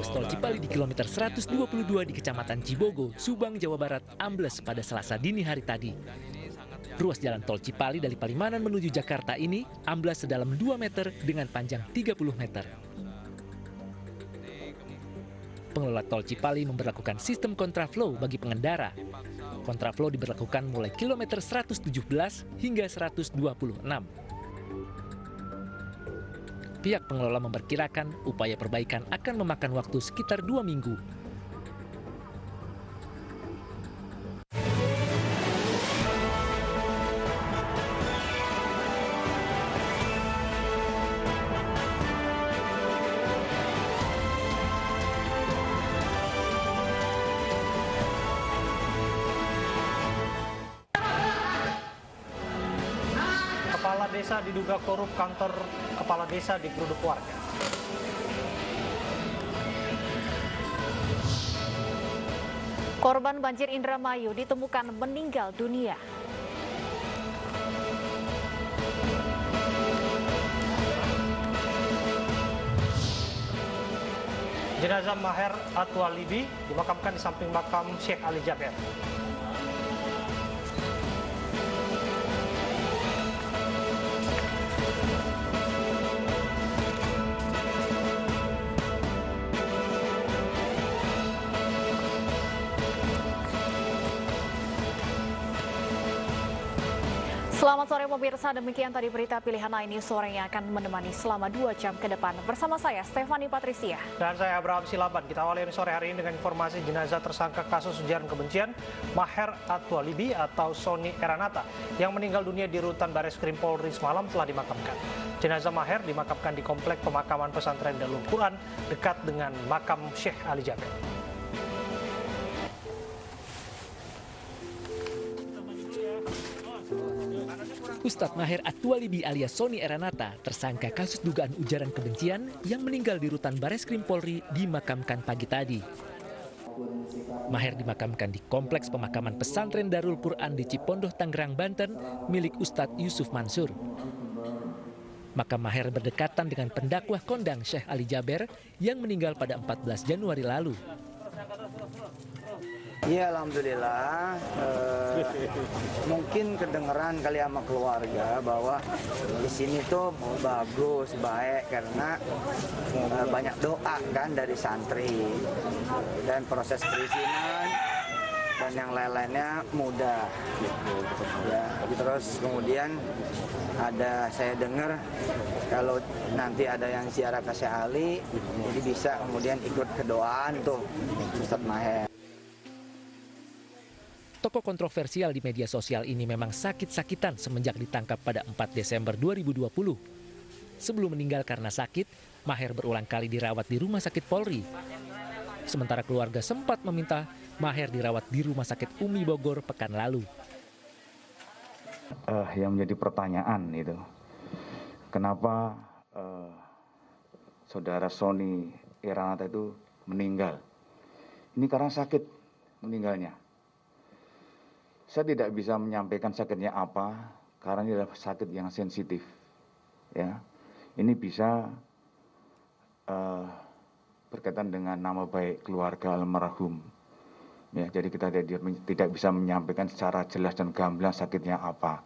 Ruas tol Cipali di kilometer 122 di Kecamatan Cibogo, Subang, Jawa Barat, ambles pada Selasa dini hari tadi. Ruas jalan tol Cipali dari Palimanan menuju Jakarta ini amblas sedalam 2 meter dengan panjang 30 meter. Pengelola tol Cipali memberlakukan sistem kontraflow bagi pengendara. Kontraflow diberlakukan mulai kilometer 117 hingga 126. Pihak pengelola memperkirakan upaya perbaikan akan memakan waktu sekitar 2 minggu. Kepala desa diduga korup kantor kepala desa digeruduk warga. Korban banjir Indramayu ditemukan meninggal dunia. Jenazah Maher Atwalibi dimakamkan di samping makam Syekh Ali Jaber. Selamat sore pemirsa, demikian tadi berita pilihan ini sore yang akan menemani selama 2 jam ke depan. Bersama saya, Stefani Patricia. Dan saya Abraham Silaban. Kita awali sore hari ini dengan informasi jenazah tersangka kasus ujaran kebencian Maher Atwalibi atau Sony Eranata yang meninggal dunia di rutan Bareskrim Polri semalam telah dimakamkan. Jenazah Maher dimakamkan di komplek pemakaman pesantren Darul Quran dekat dengan makam Syekh Ali Jaber. Ustadz Maher Atwalibi alias Sony Eranata, tersangka kasus dugaan ujaran kebencian yang meninggal di rutan Bareskrim Polri dimakamkan pagi tadi. Maher dimakamkan di Kompleks Pemakaman Pesantren Darul Quran di Cipondoh, Tangerang, Banten, milik Ustadz Yusuf Mansur. Makam Maher berdekatan dengan pendakwah kondang Syekh Ali Jaber yang meninggal pada 14 Januari lalu. Iya, alhamdulillah. Mungkin kedengeran kali sama keluarga bahwa di sini tuh bagus, baik karena banyak doa kan dari santri dan proses perizinan dan yang lain-lainnya mudah gitu. Ya, terus kemudian saya dengar kalau nanti ada yang ziarah ke Syekh Ali, jadi bisa kemudian ikut kedoaan tuh Ustadz Maher. Tokoh kontroversial di media sosial ini memang sakit-sakitan semenjak ditangkap pada 4 Desember 2020. Sebelum meninggal karena sakit, Maher berulang kali dirawat di Rumah Sakit Polri. Sementara keluarga sempat meminta Maher dirawat di Rumah Sakit Umi Bogor pekan lalu. Yang menjadi pertanyaan itu, kenapa saudara Sony Eranata itu meninggal? Ini karena sakit meninggalnya. Saya tidak bisa menyampaikan sakitnya apa, karena ini adalah sakit yang sensitif. Ya, ini bisa berkaitan dengan nama baik keluarga almarhum. Ya, jadi kita tidak bisa menyampaikan secara jelas dan gamblang sakitnya apa,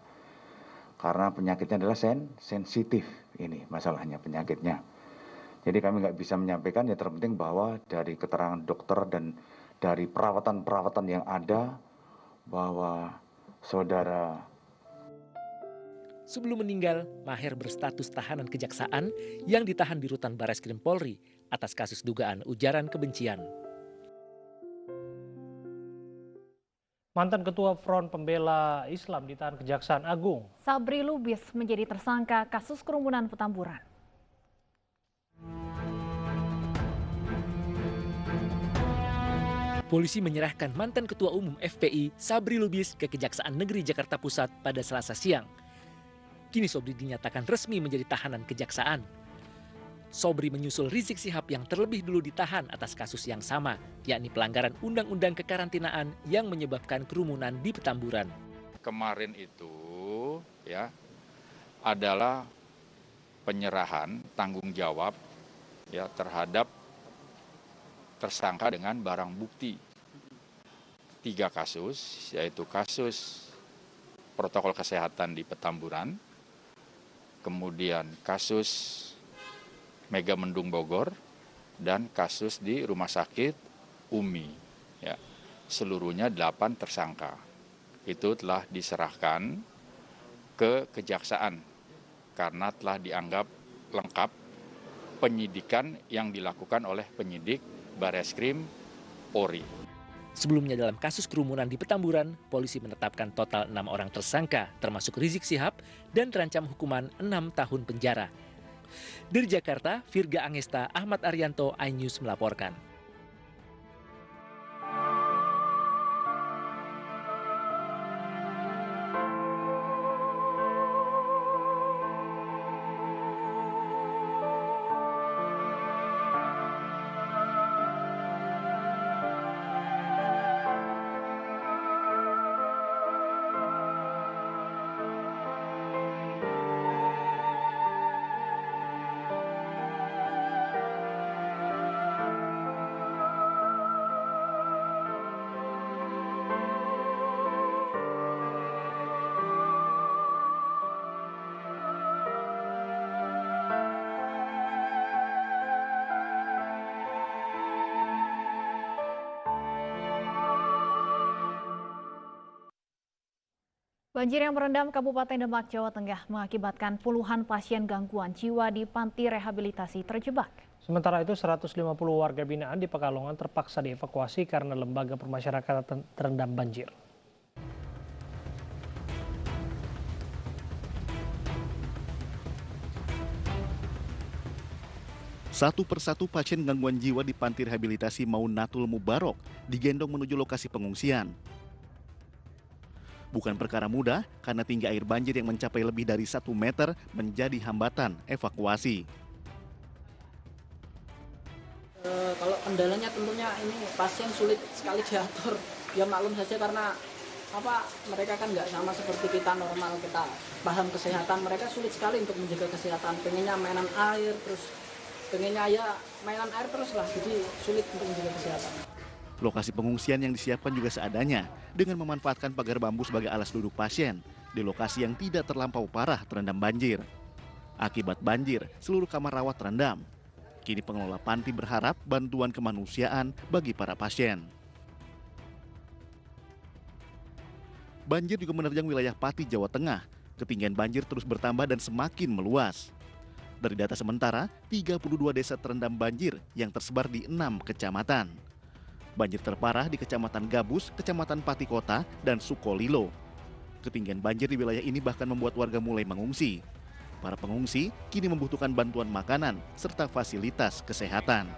karena penyakitnya adalah sensitif. Ini masalahnya penyakitnya. Jadi kami nggak bisa menyampaikan. Yang terpenting bahwa dari keterangan dokter dan dari perawatan-perawatan yang ada, bahwa saudara. Sebelum meninggal, Maher berstatus tahanan kejaksaan yang ditahan di rutan Bareskrim Polri atas kasus dugaan ujaran kebencian. Mantan Ketua Front Pembela Islam ditahan Kejaksaan Agung. Sabri Lubis menjadi tersangka kasus kerumunan Petamburan. Polisi menyerahkan mantan Ketua Umum FPI Sabri Lubis ke Kejaksaan Negeri Jakarta Pusat pada Selasa siang. Kini Sobri dinyatakan resmi menjadi tahanan kejaksaan. Sobri menyusul Rizik Syihab yang terlebih dulu ditahan atas kasus yang sama, yakni pelanggaran Undang-Undang Kekarantinaan yang menyebabkan kerumunan di Petamburan. Kemarin itu ya adalah penyerahan tanggung jawab ya terhadap tersangka dengan barang bukti. 3 kasus, yaitu kasus protokol kesehatan di Petamburan, kemudian kasus Mega Mendung Bogor, dan kasus di Rumah Sakit UMI. Ya, seluruhnya 8 tersangka. Itu telah diserahkan ke Kejaksaan karena telah dianggap lengkap penyidikan yang dilakukan oleh penyidik Bareskrim Polri. Sebelumnya dalam kasus kerumunan di Petamburan, polisi menetapkan total 6 orang tersangka, termasuk Rizik Syihab, dan terancam hukuman 6 tahun penjara. Dari Jakarta, Virga Angesta, Ahmad Arianto, iNews melaporkan. Banjir yang merendam Kabupaten Demak, Jawa Tengah mengakibatkan puluhan pasien gangguan jiwa di panti rehabilitasi terjebak. Sementara itu 150 warga binaan di Pekalongan terpaksa dievakuasi karena lembaga permasyarakatan terendam banjir. Satu persatu pasien gangguan jiwa di panti rehabilitasi Maunatul Mubarok digendong menuju lokasi pengungsian. Bukan perkara mudah karena tinggi air banjir yang mencapai lebih dari 1 meter menjadi hambatan evakuasi. Kalau kendalanya tentunya ini pasien sulit sekali diatur. Ya maklum saja karena mereka kan nggak sama seperti kita normal, kita paham kesehatan. Mereka sulit sekali untuk menjaga kesehatan. Pengennya mainan air, terus pengennya ya mainan air terus lah. Jadi sulit untuk menjaga kesehatan. Lokasi pengungsian yang disiapkan juga seadanya dengan memanfaatkan pagar bambu sebagai alas duduk pasien di lokasi yang tidak terlampau parah terendam banjir. Akibat banjir, seluruh kamar rawat terendam. Kini pengelola panti berharap bantuan kemanusiaan bagi para pasien. Banjir juga menerjang wilayah Pati, Jawa Tengah. Ketinggian banjir terus bertambah dan semakin meluas. Dari data sementara, 32 desa terendam banjir yang tersebar di 6 kecamatan. Banjir terparah di Kecamatan Gabus, Kecamatan Pati Kota, dan Sukolilo. Ketinggian banjir di wilayah ini bahkan membuat warga mulai mengungsi. Para pengungsi kini membutuhkan bantuan makanan serta fasilitas kesehatan.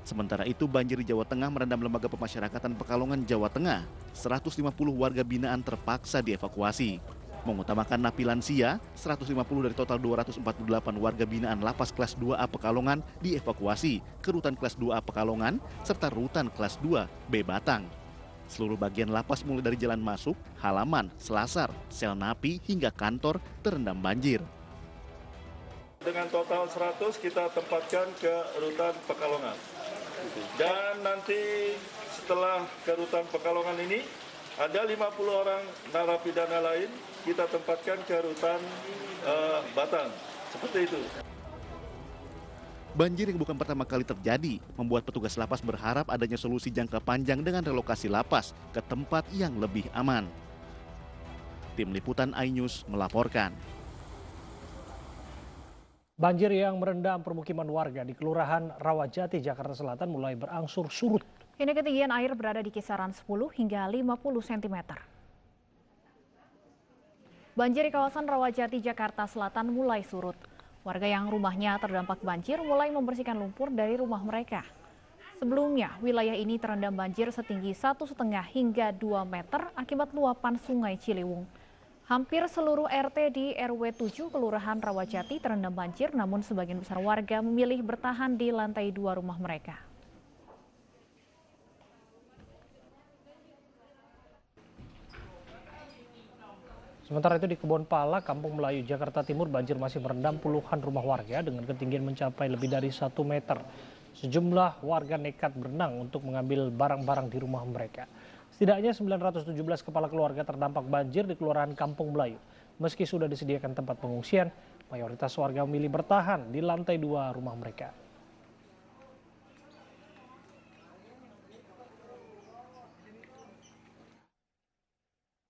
Sementara itu, banjir di Jawa Tengah merendam lembaga pemasyarakatan Pekalongan, Jawa Tengah. 150 warga binaan terpaksa dievakuasi. Mengutamakan napi lansia, 150 dari total 248 warga binaan Lapas Kelas 2A Pekalongan dievakuasi ke Rutan Kelas 2A Pekalongan serta Rutan Kelas 2B Batang. Seluruh bagian lapas mulai dari jalan masuk, halaman, selasar, sel napi hingga kantor terendam banjir. Dengan total 100 kita tempatkan ke Rutan Pekalongan. Dan nanti setelah ke Rutan Pekalongan ini ada 50 orang narapidana lain kita tempatkan ke Rutan Batang. Seperti itu. Banjir yang bukan pertama kali terjadi membuat petugas lapas berharap adanya solusi jangka panjang dengan relokasi lapas ke tempat yang lebih aman. Tim Liputan iNews melaporkan. Banjir yang merendam permukiman warga di Kelurahan Rawajati, Jakarta Selatan mulai berangsur surut. Kini ketinggian air berada di kisaran 10 hingga 50 cm. Banjir di kawasan Rawajati, Jakarta Selatan mulai surut. Warga yang rumahnya terdampak banjir mulai membersihkan lumpur dari rumah mereka. Sebelumnya, wilayah ini terendam banjir setinggi 1,5 hingga 2 meter akibat luapan Sungai Ciliwung. Hampir seluruh RT di RW 7 Kelurahan Rawajati terendam banjir, namun sebagian besar warga memilih bertahan di lantai 2 rumah mereka. Sementara itu di Kebon Pala, Kampung Melayu, Jakarta Timur, banjir masih merendam puluhan rumah warga dengan ketinggian mencapai lebih dari 1 meter. Sejumlah warga nekat berenang untuk mengambil barang-barang di rumah mereka. Setidaknya 917 kepala keluarga terdampak banjir di Kelurahan Kampung Melayu. Meski sudah disediakan tempat pengungsian, mayoritas warga memilih bertahan di lantai 2 rumah mereka.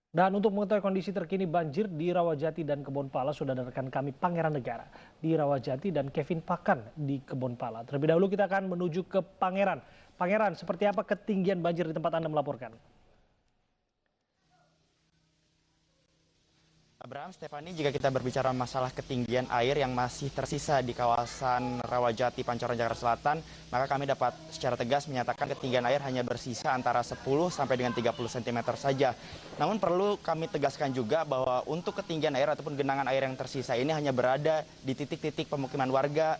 Dan untuk mengetahui kondisi terkini banjir di Rawajati dan Kebon Pala, sudah ada rekan kami Pangeran Negara di Rawajati dan Kevin Pakan di Kebon Pala. Terlebih dahulu kita akan menuju ke Pangeran. Pangeran, seperti apa ketinggian banjir di tempat Anda melaporkan? Abraham, Stefani, jika kita berbicara masalah ketinggian air yang masih tersisa di kawasan Rawajati, Pancoran, Jakarta Selatan, maka kami dapat secara tegas menyatakan ketinggian air hanya bersisa antara 10 sampai dengan 30 cm saja. Namun perlu kami tegaskan juga bahwa untuk ketinggian air ataupun genangan air yang tersisa ini hanya berada di titik-titik pemukiman warga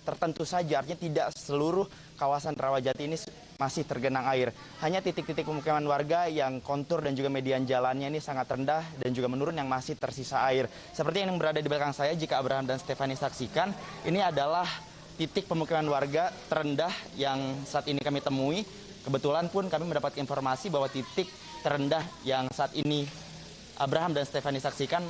tertentu saja, artinya tidak seluruh kawasan Rawajati ini masih tergenang air. Hanya titik-titik pemukiman warga yang kontur dan juga median jalannya ini sangat rendah dan juga menurun yang masih tersisa air. Seperti yang berada di belakang saya, jika Abraham dan Stefani saksikan, ini adalah titik pemukiman warga terendah yang saat ini kami temui. Kebetulan pun kami mendapat informasi bahwa titik terendah yang saat ini Abraham dan Stefani saksikan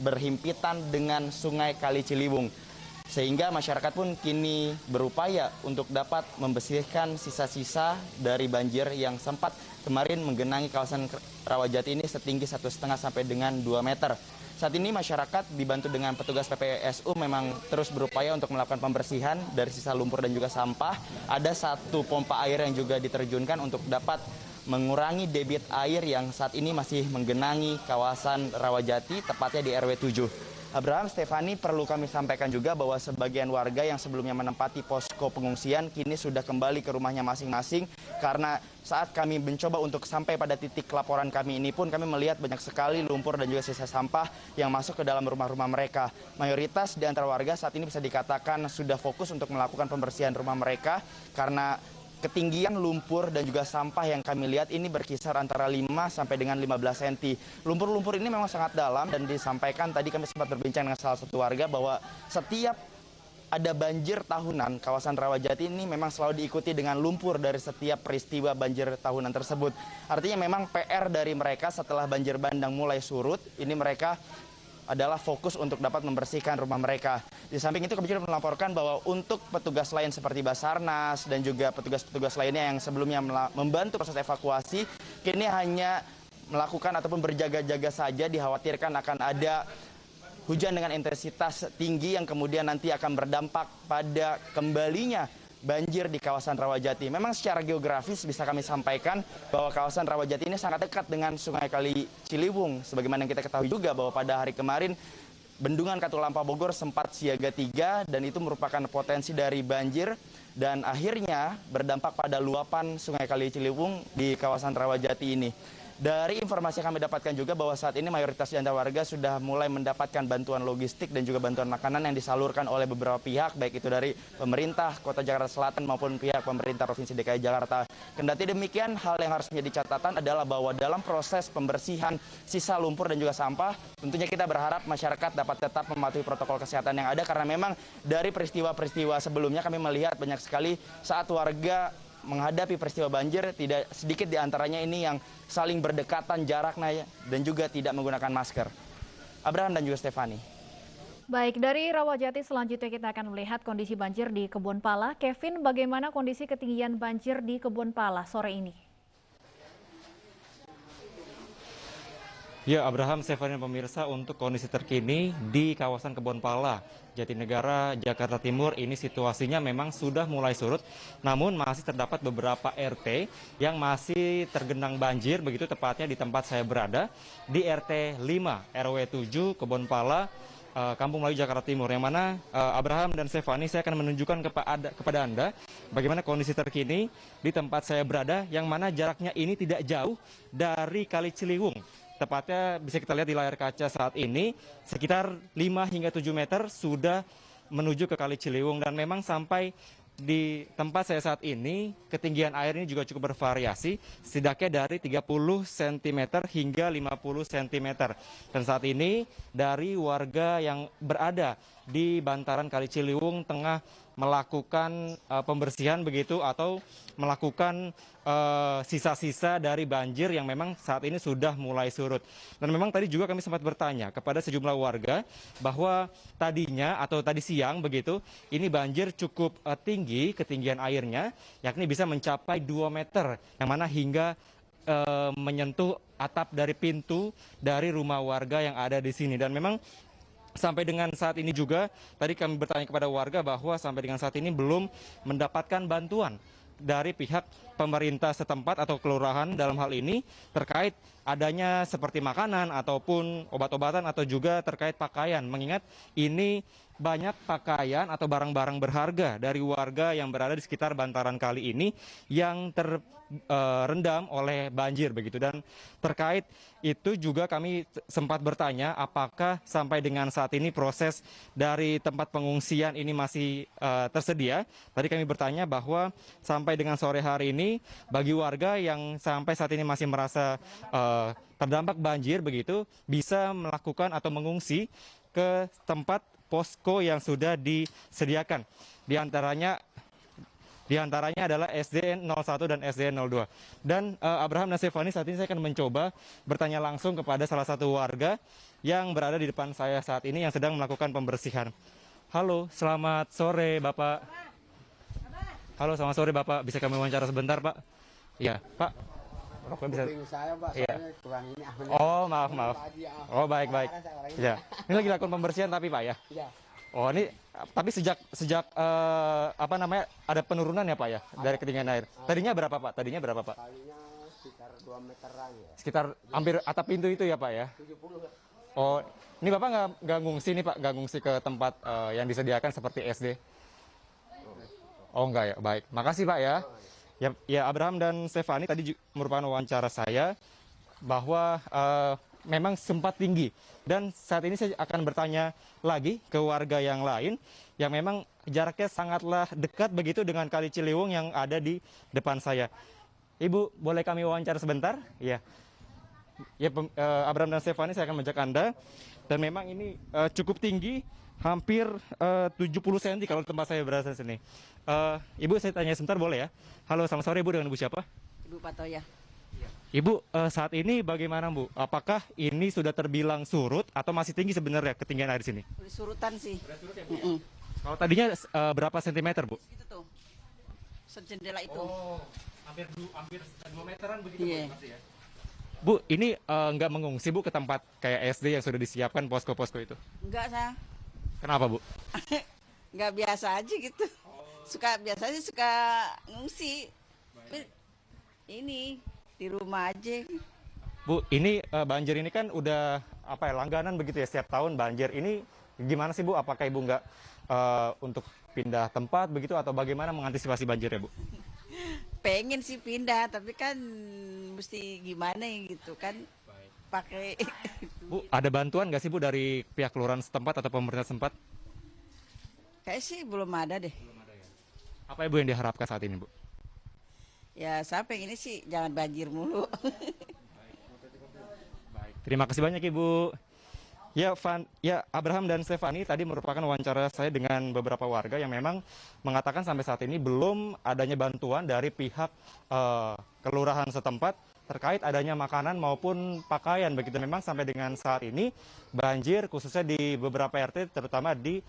berhimpitan dengan Sungai Kali Ciliwung. Sehingga masyarakat pun kini berupaya untuk dapat membersihkan sisa-sisa dari banjir yang sempat kemarin menggenangi kawasan Rawajati ini setinggi 1,5 sampai dengan 2 meter. Saat ini masyarakat dibantu dengan petugas PPSU memang terus berupaya untuk melakukan pembersihan dari sisa lumpur dan juga sampah. Ada 1 pompa air yang juga diterjunkan untuk dapat mengurangi debit air yang saat ini masih menggenangi kawasan Rawajati, tepatnya di RW 7. Abraham, Stefani, perlu kami sampaikan juga bahwa sebagian warga yang sebelumnya menempati posko pengungsian kini sudah kembali ke rumahnya masing-masing karena saat kami mencoba untuk sampai pada titik laporan kami ini pun kami melihat banyak sekali lumpur dan juga sisa sampah yang masuk ke dalam rumah-rumah mereka. Mayoritas di antara warga saat ini bisa dikatakan sudah fokus untuk melakukan pembersihan rumah mereka karena ketinggian lumpur dan juga sampah yang kami lihat ini berkisar antara 5 sampai dengan 15 cm. Lumpur-lumpur ini memang sangat dalam dan disampaikan tadi kami sempat berbincang dengan salah satu warga bahwa setiap ada banjir tahunan, kawasan Rawajati ini memang selalu diikuti dengan lumpur dari setiap peristiwa banjir tahunan tersebut. Artinya memang PR dari mereka setelah banjir bandang mulai surut, ini mereka adalah fokus untuk dapat membersihkan rumah mereka. Di samping itu kami juga melaporkan bahwa untuk petugas lain seperti Basarnas dan juga petugas-petugas lainnya yang sebelumnya membantu proses evakuasi, kini hanya melakukan ataupun berjaga-jaga saja, dikhawatirkan akan ada hujan dengan intensitas tinggi yang kemudian nanti akan berdampak pada kembalinya banjir di kawasan Rawajati. Memang secara geografis bisa kami sampaikan bahwa kawasan Rawajati ini sangat dekat dengan Sungai Kali Ciliwung. Sebagaimana yang kita ketahui juga bahwa pada hari kemarin Bendungan Katulampa Bogor sempat siaga 3 dan itu merupakan potensi dari banjir dan akhirnya berdampak pada luapan Sungai Kali Ciliwung di kawasan Rawajati ini. Dari informasi yang kami dapatkan juga bahwa saat ini mayoritas di antara warga sudah mulai mendapatkan bantuan logistik dan juga bantuan makanan yang disalurkan oleh beberapa pihak, baik itu dari pemerintah Kota Jakarta Selatan maupun pihak pemerintah Provinsi DKI Jakarta. Kendati demikian, hal yang harus menjadi catatan adalah bahwa dalam proses pembersihan sisa lumpur dan juga sampah, tentunya kita berharap masyarakat dapat tetap mematuhi protokol kesehatan yang ada karena memang dari peristiwa-peristiwa sebelumnya kami melihat banyak sekali saat warga menghadapi peristiwa banjir, tidak sedikit diantaranya ini yang saling berdekatan jaraknya dan juga tidak menggunakan masker. Abraham dan juga Stefani. Baik, dari Rawajati selanjutnya kita akan melihat kondisi banjir di Kebon Pala. Kevin, bagaimana kondisi ketinggian banjir di Kebon Pala sore ini? Ya, Abraham, Stefani dan pemirsa, untuk kondisi terkini di kawasan Kebon Pala, Jatinegara, Jakarta Timur, ini situasinya memang sudah mulai surut, namun masih terdapat beberapa RT yang masih tergenang banjir, begitu tepatnya di tempat saya berada, di RT 5, RW 7, Kebon Pala, Kampung Melayu, Jakarta Timur, yang mana Abraham dan Stefani, saya akan menunjukkan kepada Anda bagaimana kondisi terkini di tempat saya berada, yang mana jaraknya ini tidak jauh dari Kali Ciliwung. Tepatnya bisa kita lihat di layar kaca saat ini, sekitar 5 hingga 7 meter sudah menuju ke Kali Ciliwung dan memang sampai di tempat saya saat ini, ketinggian air ini juga cukup bervariasi, setidaknya dari 30 cm hingga 50 cm. Dan saat ini dari warga yang berada di bantaran Kali Ciliwung tengah melakukan pembersihan begitu atau melakukan sisa-sisa dari banjir yang memang saat ini sudah mulai surut. Dan memang tadi juga kami sempat bertanya kepada sejumlah warga bahwa tadinya atau tadi siang begitu ini banjir cukup tinggi ketinggian airnya, yakni bisa mencapai 2 meter yang mana hingga menyentuh atap dari pintu dari rumah warga yang ada di sini. Dan memang sampai dengan saat ini juga, tadi kami bertanya kepada warga bahwa sampai dengan saat ini belum mendapatkan bantuan dari pihak pemerintah setempat atau kelurahan dalam hal ini terkait adanya seperti makanan ataupun obat-obatan atau juga terkait pakaian. Mengingat ini banyak pakaian atau barang-barang berharga dari warga yang berada di sekitar bantaran kali ini yang terendam oleh banjir begitu. Dan terkait itu juga kami sempat bertanya apakah sampai dengan saat ini proses dari tempat pengungsian ini masih tersedia. Tadi kami bertanya bahwa sampai dengan sore hari ini bagi warga yang sampai saat ini masih merasa terdampak banjir begitu bisa melakukan atau mengungsi ke tempat posko yang sudah disediakan. Di antaranya adalah SDN 01 dan SDN 02. Dan Abraham dan Stefani, saat ini saya akan mencoba bertanya langsung kepada salah satu warga yang berada di depan saya saat ini yang sedang melakukan pembersihan. Halo, selamat sore Bapak. Halo, selamat sore Bapak. Bisa kami wawancara sebentar Pak? Iya, Pak. Bisa... saya Pak, iya. Kurang ini. Oh, maaf. Oh, baik. Ya. Ini lagi lakukan pembersihan tapi Pak ya? Iya. Oh, ini tapi sejak ada penurunan ya Pak ya dari ketinggian air. Tadinya berapa Pak? Tadinya sekitar 2 meteran ya. Sekitar hampir atap pintu itu ya Pak ya? 70 ya. Oh, ini Bapak nggak ngungsi nih Pak? Nggak ngungsi ke tempat yang disediakan seperti SD? Oh enggak ya, baik. Makasih Pak ya. Ya, Abraham dan Stefani tadi merupakan wawancara saya bahwa memang sempat tinggi. Dan saat ini saya akan bertanya lagi ke warga yang lain yang memang jaraknya sangatlah dekat begitu dengan Kali Ciliwung yang ada di depan saya. Ibu, boleh kami wawancara sebentar? Ya, Abraham dan Stefani, saya akan mengajak Anda. Dan memang ini cukup tinggi, hampir 70 cm kalau tempat saya berada di sini. Ibu, saya tanya sebentar boleh ya? Halo, selamat sore Ibu, dengan Ibu siapa? Ibu Patoya. Ibu, saat ini bagaimana Bu? Apakah ini sudah terbilang surut atau masih tinggi sebenarnya ketinggian air di sini? Surutan sih. Surut ya, Bu? Kalau tadinya berapa sentimeter Bu? Itu tuh, sejendela itu. Oh, hampir 2 meteran begitu yeah. Bu, ya? Bu, ini nggak mengungsi Bu ke tempat kayak SD yang sudah disiapkan posko-posko itu? Enggak, saya. Kenapa Bu? Nggak biasa aja gitu. Biasanya suka ngungsi. Ini di rumah aja. Bu, ini banjir ini kan udah langganan begitu ya setiap tahun banjir. Ini gimana sih Bu? Apakah Ibu nggak untuk pindah tempat begitu atau bagaimana mengantisipasi banjir ya Bu? Pengen sih pindah, tapi kan mesti gimana gitu kan? Pakai. Bu, ada bantuan nggak sih Bu dari pihak kelurahan setempat atau pemerintah setempat? Kayak sih belum ada deh. Apa Ibu yang diharapkan saat ini Bu? Ya saya pengen sih jangan banjir mulu. Baik. Terima kasih banyak Ibu. Ya, Abraham dan Stefani tadi merupakan wawancara saya dengan beberapa warga yang memang mengatakan sampai saat ini belum adanya bantuan dari pihak kelurahan setempat terkait adanya makanan maupun pakaian. Begitu memang sampai dengan saat ini banjir khususnya di beberapa RT terutama di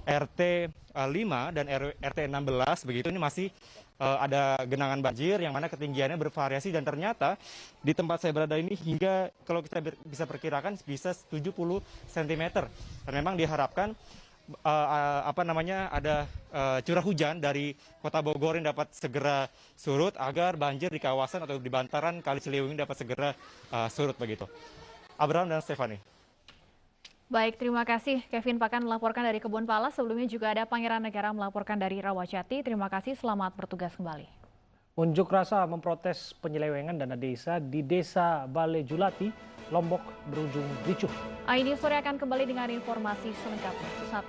RT 5 dan RT 16 begitu ini masih ada genangan banjir yang mana ketinggiannya bervariasi dan ternyata di tempat saya berada ini hingga kalau kita bisa perkirakan bisa 70 cm. Dan memang diharapkan ada curah hujan dari Kota Bogor yang dapat segera surut agar banjir di kawasan atau di bantaran Kali Ciliwung dapat segera surut begitu. Abraham dan Stefani. Baik, terima kasih Kevin Pakan melaporkan dari Kebonpala. Sebelumnya juga ada Pangeran Negara melaporkan dari Rawajati. Terima kasih, selamat bertugas kembali. Unjuk rasa memprotes penyelewengan dana desa di Desa Bale Julati, Lombok berujung ricuh. Ini sore akan kembali dengan informasi selengkapnya. Sesaat.